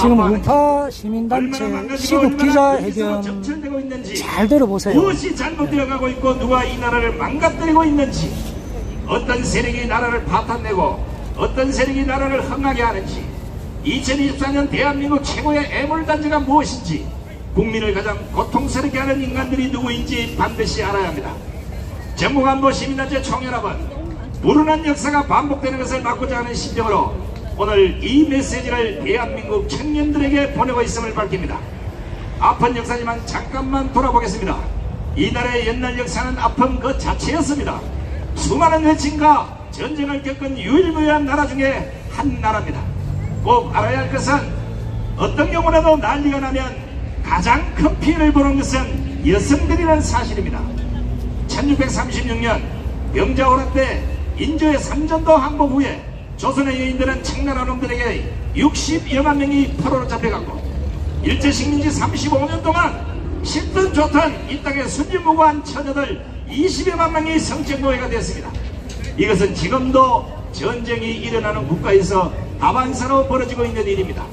지금 우파 시민단체 시국 기자회견 잘 들어보세요. 무엇이 잘못되어 가고 있고 누가 이 나라를 망가뜨리고 있는지, 어떤 세력이 나라를 파탄내고 어떤 세력이 나라를 흥하게 하는지, 2024년 대한민국 최고의 애물단지가 무엇인지, 국민을 가장 고통스럽게 하는 인간들이 누구인지 반드시 알아야 합니다. 정부간부 시민단체 총연합은 불운한 역사가 반복되는 것을 막고자 하는 심정으로 오늘 이 메시지를 대한민국 청년들에게 보내고 있음을 밝힙니다. 아픈 역사지만 잠깐만 돌아보겠습니다. 이 나라의 옛날 역사는 아픔 그 자체였습니다. 수많은 외침과 전쟁을 겪은 유일무이한 나라 중에 한 나라입니다. 꼭 알아야 할 것은 어떤 경우라도 난리가 나면 가장 큰 피해를 보는 것은 여성들이라는 사실입니다. 1636년 병자호란 때 인조의 삼전도 항복 후에 조선의 여인들은 청나라 놈들에게 60여만 명이 포로로 잡혀갔고 일제식민지 35년 동안 씹든 좋든 이 땅에 순진무구한 처녀들 20여만 명이 성적노예가 되었습니다. 이것은 지금도 전쟁이 일어나는 국가에서 다반사로 벌어지고 있는 일입니다.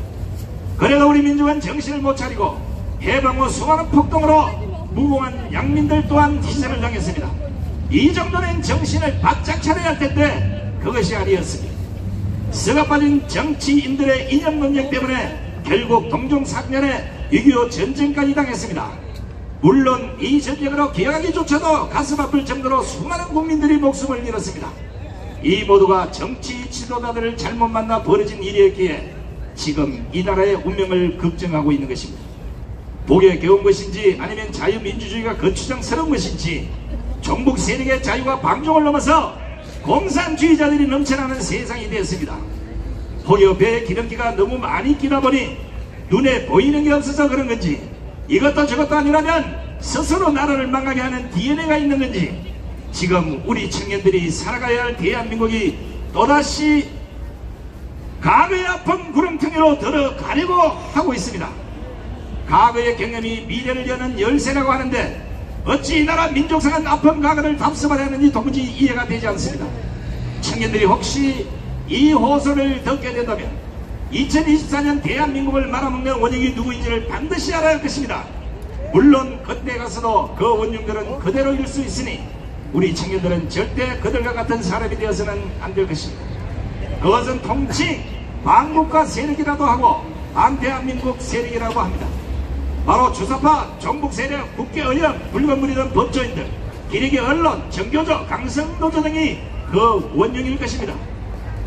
그래도 우리 민족은 정신을 못 차리고 해방 후 수많은 폭동으로 무고한 양민들 또한 희생을 당했습니다. 이 정도는 정신을 바짝 차려야 할 텐데 그것이 아니었습니다. 썩어 빠진 정치인들의 이념 논쟁 때문에 결국 동종사변에 6.25 전쟁까지 당했습니다. 물론 이 전쟁으로 기억하기조차도 가슴 아플 정도로 수많은 국민들이 목숨을 잃었습니다. 이 모두가 정치 지도자들을 잘못 만나 벌어진 일이었기에 지금 이 나라의 운명을 걱정하고 있는 것입니다. 복에 겨운 것인지 아니면 자유민주주의가 거추장스러운 것인지 종북 세력의 자유와 방종을 넘어서 공산주의자들이 넘쳐나는 세상이 되었습니다. 혹여 배에 기름기가 너무 많이 끼다 보니 눈에 보이는 게 없어서 그런 건지, 이것도 저것도 아니라면 스스로 나라를 망하게 하는 DNA가 있는 건지, 지금 우리 청년들이 살아가야 할 대한민국이 또다시 과거의 아픈 구렁텅이로 들어가려고 하고 있습니다. 과거의 경험이 미래를 여는 열쇠라고 하는데 어찌 이 나라 민족상한 아픈 과거를 답습하려 하는지 도무지 이해가 되지 않습니다. 청년들이 혹시 이 호소를 듣게 된다면 2024년 대한민국을 말아먹는 원흉이 누구인지를 반드시 알아야 할 것입니다. 물론 그때 가서도 그 원흉들은 그대로일 수 있으니 우리 청년들은 절대 그들과 같은 사람이 되어서는 안 될 것입니다. 그것은 통칭 반국가 세력이라도 하고 반대한민국 세력이라고 합니다. 바로 주사파, 종북 세력, 국회의원, 불건물이던 법조인들, 기레기 언론, 정교조, 강성노조 등이 그 원흉일 것입니다.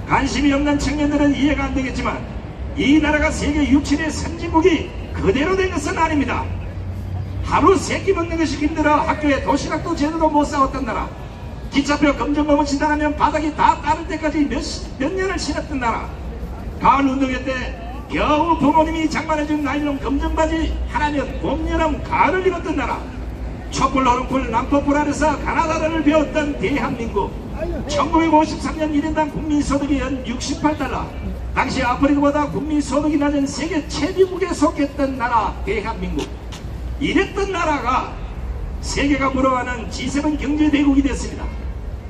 관심이 없는 청년들은 이해가 안 되겠지만 이 나라가 세계 6, 7의 선진국이 그대로 된 것은 아닙니다. 하루 세끼 먹는 것이 힘들어 학교에 도시락도 제대로 못 싸웠던 나라, 기차표 검정고무 친다하면 바닥이 다 따를 때까지 몇 년을 신었던 나라, 가을 운동회 때 겨우 부모님이 장만해준 나일론 검정바지 하나면 봄, 여름, 가을을 입었던 나라, 촛불, 얼음풀, 남포불 아래서 가나다라를 배웠던 대한민국, 1953년 1인당 국민소득이 연 68달러, 당시 아프리카보다 국민소득이 낮은 세계 최비국에 속했던 나라 대한민국, 이랬던 나라가 세계가 부러워하는 G7 경제대국이 됐습니다.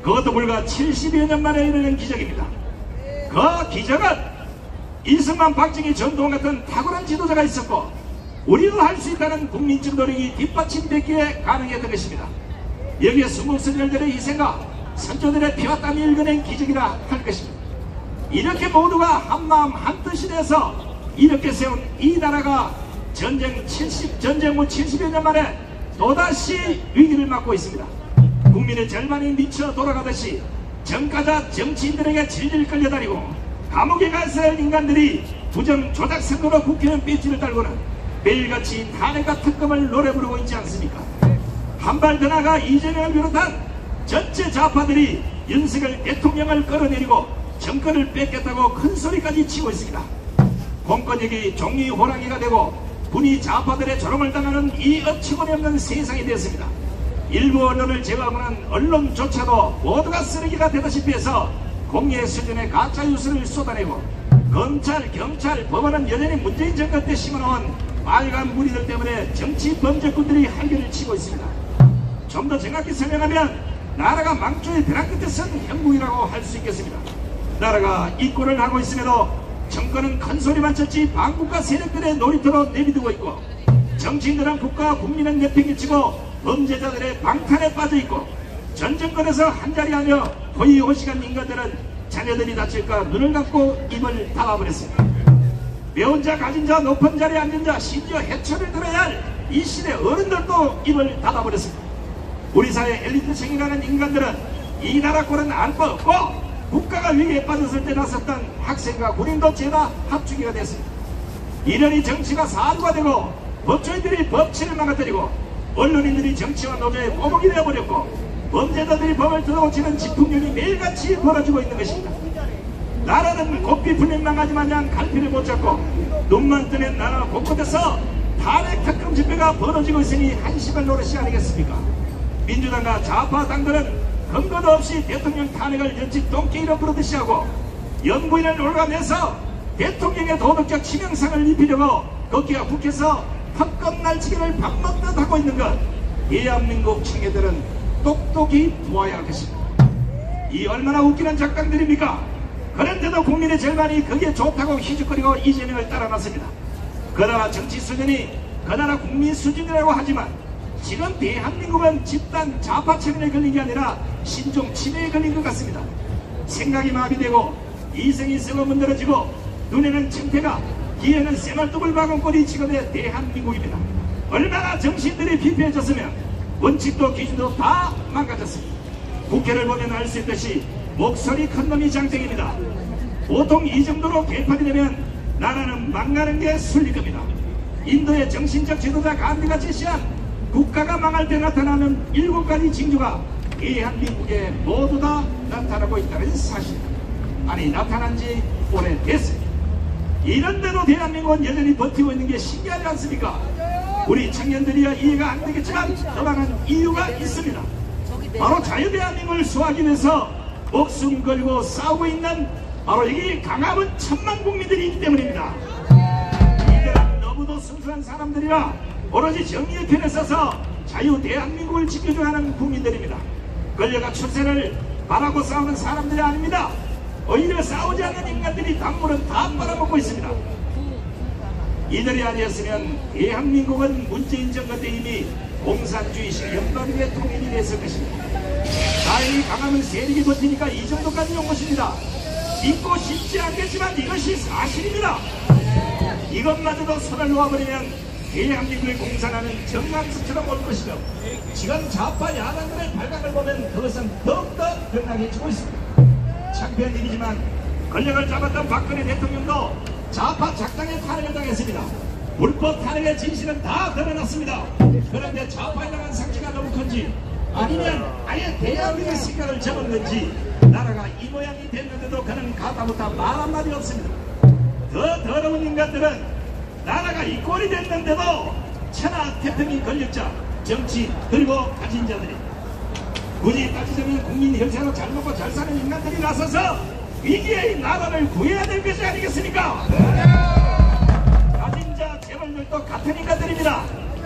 그것도 불과 70여 년 만에 이르는 기적입니다. 그 기적은 이승만, 박정희, 전두환 같은 탁월한 지도자가 있었고 우리도 할 수 있다는 국민적 노력이 뒷받침됐기에 가능했던 것입니다. 여기에 순국선열들의 희생과 선조들의 피와 땀이 읽어낸 기적이라 할 것입니다. 이렇게 모두가 한마음 한뜻이 돼서 이렇게 세운 이 나라가 전쟁 후 70여 년 만에 또다시 위기를 맞고 있습니다. 국민의 절반이 미쳐 돌아가듯이 정가자 정치인들에게 질질 끌려다니고 감옥에 가서 인간들이 부정 조작 선거로 국회의원 배지를 달고는 매일같이 탄핵과 특검을 노래 부르고 있지 않습니까? 한 발 더 나가 이재명을 비롯한 전체 좌파들이 윤석열 대통령을 끌어내리고 정권을 뺏겠다고 큰 소리까지 치고 있습니다. 공권력이 종이 호랑이가 되고 분이 좌파들의 조롱을 당하는 이 어처구니 없는 세상이 되었습니다. 일부 언론을 제거하고는 언론조차도 모두가 쓰레기가 되다시피 해서 공예 수준의 가짜 뉴스를 쏟아내고 검찰, 경찰, 법원은 여전히 문재인 정권 때 심어놓은 빨간 무리들 때문에 정치 범죄꾼들이 한계를 치고 있습니다. 좀 더 정확히 설명하면 나라가 망조의 벼랑 끝에 선 형국이라고 할 수 있겠습니다. 나라가 이권을 하고 있음에도 정권은 큰 소리만 쳤지 반국가 세력들의 놀이터로 내비두고 있고, 정치인들은 국가와 국민을 내팽개치고 범죄자들의 방탄에 빠져있고, 전 정권에서 한자리하며 고위호식한 인간들은 자녀들이 다칠까 눈을 감고 입을 닫아버렸습니다. 배운 자, 가진 자, 높은 자리에 앉은 자, 심지어 해초를 들어야 할 이 시대 어른들도 입을 닫아버렸습니다. 우리 사회 엘리트층이라는 인간들은 이 나라 꼴은 알 바 없고, 국가가 위기에 빠졌을 때 나섰던 학생과 군인도 죄다 합주기가 됐습니다. 이러니 정치가 사안화되고, 법조인들이 법치를 망가뜨리고, 언론인들이 정치와 노조의 꼬목이 되어버렸고, 범죄자들이 법을 뜯어고치는 집중력이 매일같이 벌어지고 있는 것입니다. 나라는 고삐 풀린 망가지 마냥 갈피를 못 잡고, 눈만 뜨면 나라 곳곳에서 탄핵 특검 집회가 벌어지고 있으니 한심한 노릇이 아니겠습니까? 민주당과 좌파 당들은 근거도 없이 대통령 탄핵을 연칙 똥개이로 부르듯이 하고, 영부인을 올가내서 대통령의 도덕적 치명상을 입히려고 거기가 국회에서 특검 날치기를 밥 먹듯 하고 있는 것, 대한민국 청해들은 똑똑히 보아야 할 것입니다. 이 얼마나 웃기는 작당들입니까? 그런데도 국민의 절반이 그게 좋다고 희죽거리고 이재명을 따라놨습니다. 그 나라 정치 수준이 그 나라 국민 수준이라고 하지만, 지금 대한민국은 집단 좌파 체면에 걸린 게 아니라 신종 치매에 걸린 것 같습니다. 생각이 마비되고 이성이 썩어 문드러지고 눈에는 청태가, 귀에는 새말뚝을 박은 꼴이 지금의 대한민국입니다. 얼마나 정신들이 피폐해졌으면 원칙도 기준도 다 망가졌습니다. 국회를 보면 알 수 있듯이 목소리 큰 놈이 장땡입니다. 보통 이 정도로 개판이 되면 나라는 망가는 게 순리 겁니다. 인도의 정신적 지도자 간디가 제시한 국가가 망할 때 나타나는 7가지 징조가 대한민국에 모두 다 나타나고 있다는 사실. 아니, 나타난 지 오래됐습니다. 이런데도 대한민국은 여전히 버티고 있는 게 신기하지 않습니까? 우리 청년들이야 이해가 안 되겠지만 더만한 이유가 있습니다. 바로 자유대한민국을 수호하기 위해서 목숨 걸고 싸우고 있는 바로 여기 강함은 천만 국민들이 있기 때문입니다. 이들은 너무도 순수한 사람들이라 오로지 정의의 편에 서서 자유 대한민국을 지켜줘야 하는 국민들입니다. 권력과 출세를 바라고 싸우는 사람들이 아닙니다. 오히려 싸우지 않는 인간들이 단물은 다 빨아먹고 있습니다. 이들이 아니었으면 대한민국은 문재인 정권 때 이미 공산주의식 연방의 통일이 됐을 것입니다. 다행히 강함은 세력이 버티니까 이 정도까지 온 것입니다. 믿고 싶지 않겠지만 이것이 사실입니다. 이것마저도 손을 놓아버리면 대한민국의 공산화는 정강수처럼 올 것이죠. 지금 좌파 야당들의 발각을 보면 그것은 더욱더 변하게지고 있습니다. 창피한 일이지만 권력을 잡았던 박근혜 대통령도 좌파 작당의 탄핵을 당했습니다. 불법 탄핵의 진실은 다 드러났습니다. 그런데 좌파에 당한 상처가 너무 큰지, 아니면 아예 대한민국의 생각을 접었는지 나라가 이 모양이 됐는데도 그는 가다부터 말 한마디 없습니다. 더 더러운 인간들은 나라가 이 꼴이 됐는데도 천하 태평이 권력자, 정치, 그리고 가진 자들이, 굳이 따지자면 국민 혈세로 잘 먹고 잘 사는 인간들이 나서서 위기의 나라를 구해야 될 것이 아니겠습니까? 가진 자, 재벌들도 같은 인간들입니다.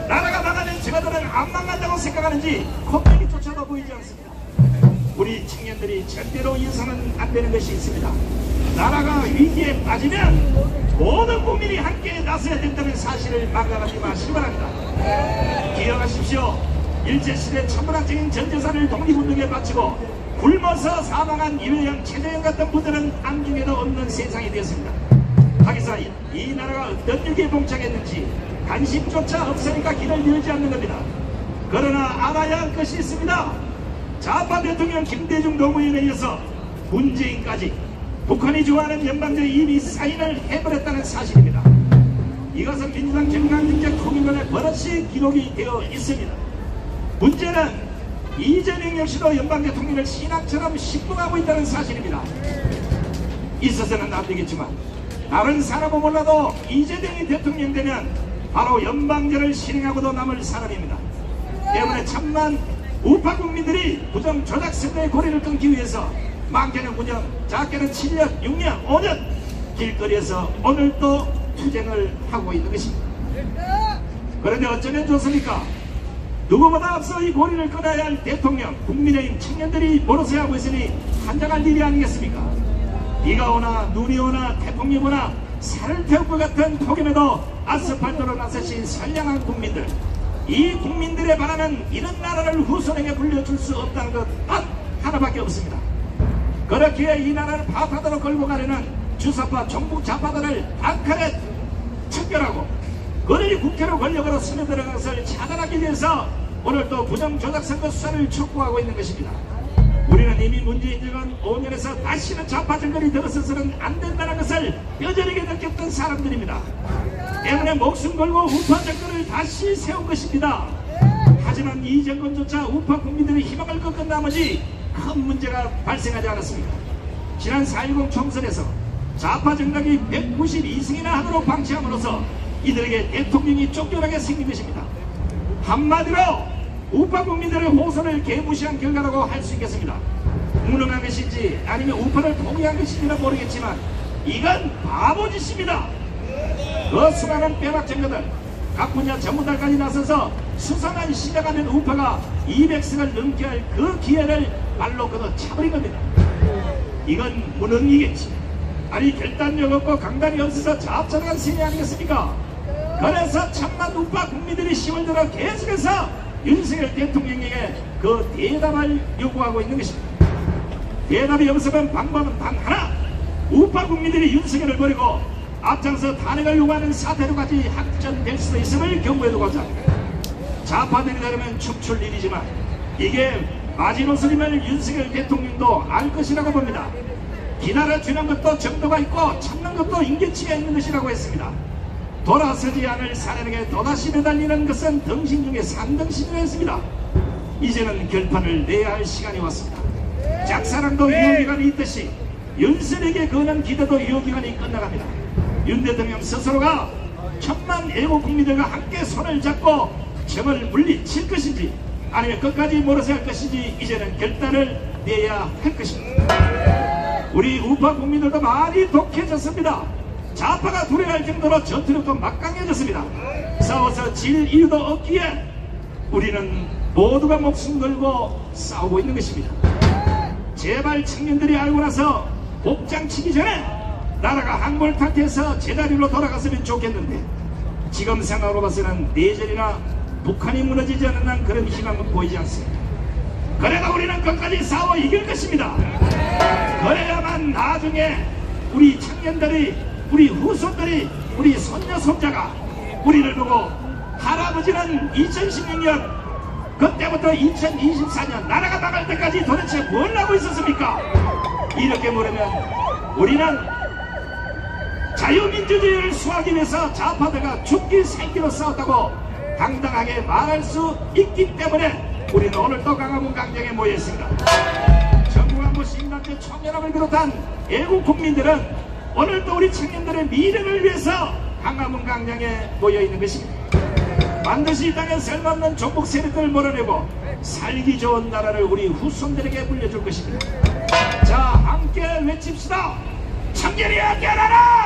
나라가 망하면 저들은 안 망한다고 생각하는지 콧배기조차도 보이지 않습니다. 우리 청년들이 절대로 인상은 안 되는 것이 있습니다. 나라가 위기에 빠지면 모든 국민이 함께 나서야 된다는 사실을 망각하지 마시기 바랍니다. 기억하십시오. 일제시대 천문학적인 전 재산을 독립운동에 바치고 굶어서 사망한 이회영, 최재형 같은 분들은 안중에도 없는 세상이 되었습니다. 하기사 이 나라가 어떤 위기에 봉착했는지 관심조차 없으니까 길을 열지 않는 겁니다. 그러나 알아야 할 것이 있습니다. 좌파 대통령 김대중 노무현에 이어서 문재인까지 북한이 좋아하는 연방제에 이미 사인을 해버렸다는 사실입니다. 이것은 민주당 정강정책 통일론의 버릇이 기록이 되어 있습니다. 문제는 이재명 역시도 연방제 통일을 신앙처럼 신봉하고 있다는 사실입니다. 있어서는 안 되겠지만 다른 사람은 몰라도 이재명이 대통령 되면 바로 연방제를 실행하고도 남을 사람입니다. 때문에 천만 우파 국민들이 부정 조작 세대의 고리를 끊기 위해서 많게는 9년, 작게는 7년, 6년, 5년 길거리에서 오늘도 투쟁을 하고 있는 것입니다. 그런데 어쩌면 좋습니까? 누구보다 앞서 이 고리를 끊어야 할 대통령, 국민의힘 청년들이 벌어서야 하고 있으니 한장할 일이 아니겠습니까? 비가 오나 눈이 오나 태풍이 오나 살을 태울 것 같은 폭염에도 아스팔트로 나서신 선량한 국민들, 이 국민들의 바람은 이런 나라를 후손에게 물려줄 수 없다는 것 딱 하나밖에 없습니다. 그렇게 이 나라를 파파도로 걸고 가려는 주사파 종북 좌파들을 단칼에 척결하고 그들이 국회로 권력으로 스며들어간 것을 차단하기 위해서 오늘 또 부정조작선거 수사를 촉구하고 있는 것입니다. 우리는 이미 문재인 정권 5년에서 다시는 좌파 정권이 들어서서는 안 된다는 것을 뼈저리게 느꼈던 사람들입니다. 때문에 목숨 걸고 우파 정권을 다시 세운 것입니다. 하지만 이 정권조차 우파 국민들의 희망을 꺾은 나머지 큰 문제가 발생하지 않았습니다. 지난 4.10 총선에서 좌파 정당이 192승이나 하도록 방치함으로써 이들에게 대통령이 쫓겨나게 생긴 것입니다. 한마디로 우파 국민들의 호소를 개무시한 결과라고 할 수 있겠습니다. 무능한 것인지 아니면 우파를 포기한 것인지는 모르겠지만 이건 바보짓입니다. 그 수많은 빼박 정거들 각 분야 전문가까지 나서서 수상한 시작하는 우파가 200승을 넘게 할 그 기회를 발로 걷어 차버린 겁니다. 이건 무능이겠지. 아니 결단력 없고 강단이 없어서 자업자득한 승리 아니겠습니까? 그래서 천만 우파 국민들이 10월 들어 계속해서 윤석열 대통령에게 그 대답을 요구하고 있는 것입니다. 대답이 없으면 방법은 단 하나, 우파 국민들이 윤석열을 버리고 앞장서 탄핵을 요구하는 사태로까지 확전될 수도 있음을 경고해두고자 합니다. 좌파들이 다르면 춤출 일이지만 이게 마지노선임을 윤석열 대통령도 알 것이라고 봅니다. 기다려주는 것도 정도가 있고 참는 것도 인계치가 있는 것이라고 했습니다. 돌아서지 않을 사람에게 또다시 매달리는 것은 등신 중에 상등신이라 했습니다. 이제는 결판을 내야 할 시간이 왔습니다. 짝사랑도 유효기간이 있듯이 윤석열에게 거는 기대도 유효기간이 끝나갑니다. 윤 대통령 스스로가 천만 애국 국민들과 함께 손을 잡고 정을 물리칠 것인지 아니면 끝까지 멀어서 할 것인지 이제는 결단을 내야 할 것입니다. 우리 우파 국민들도 많이 독해졌습니다. 좌파가 두려워할 정도로 전투력도 막강해졌습니다. 싸워서 질 이유도 없기에 우리는 모두가 목숨 걸고 싸우고 있는 것입니다. 제발 청년들이 알고 나서 복장치기 전에 나라가 항몰탈퇴해서 제자리로 돌아갔으면 좋겠는데 지금 생각으로 봐서는 내전이나 북한이 무너지지 않는 한 그런 희망은 보이지 않습니다. 그래도 우리는 끝까지 싸워 이길 것입니다. 그래야만 나중에 우리 청년들이 우리 후손들이 우리 손녀 손자가 우리를 보고 할아버지는 2016년 그때부터 2024년 나라가 나갈 때까지 도대체 뭘 하고 있었습니까? 이렇게 물으면 우리는 자유민주주의를 수호하기 위해서 좌파들과 죽기 살기로 싸웠다고 당당하게 말할 수 있기 때문에 우리는 오늘 또 광화문 광장에 모여있습니다. 전국안보 시민단체 총연합을 비롯한 애국 국민들은 오늘도 우리 청년들의 미래를 위해서 광화문 광장에 모여있는 것입니다. 반드시 이 땅에 쓸모없는 종북 세력들을 몰아내고 살기 좋은 나라를 우리 후손들에게 물려줄 것입니다. 자, 함께 외칩시다. 청년이여 깨어나라!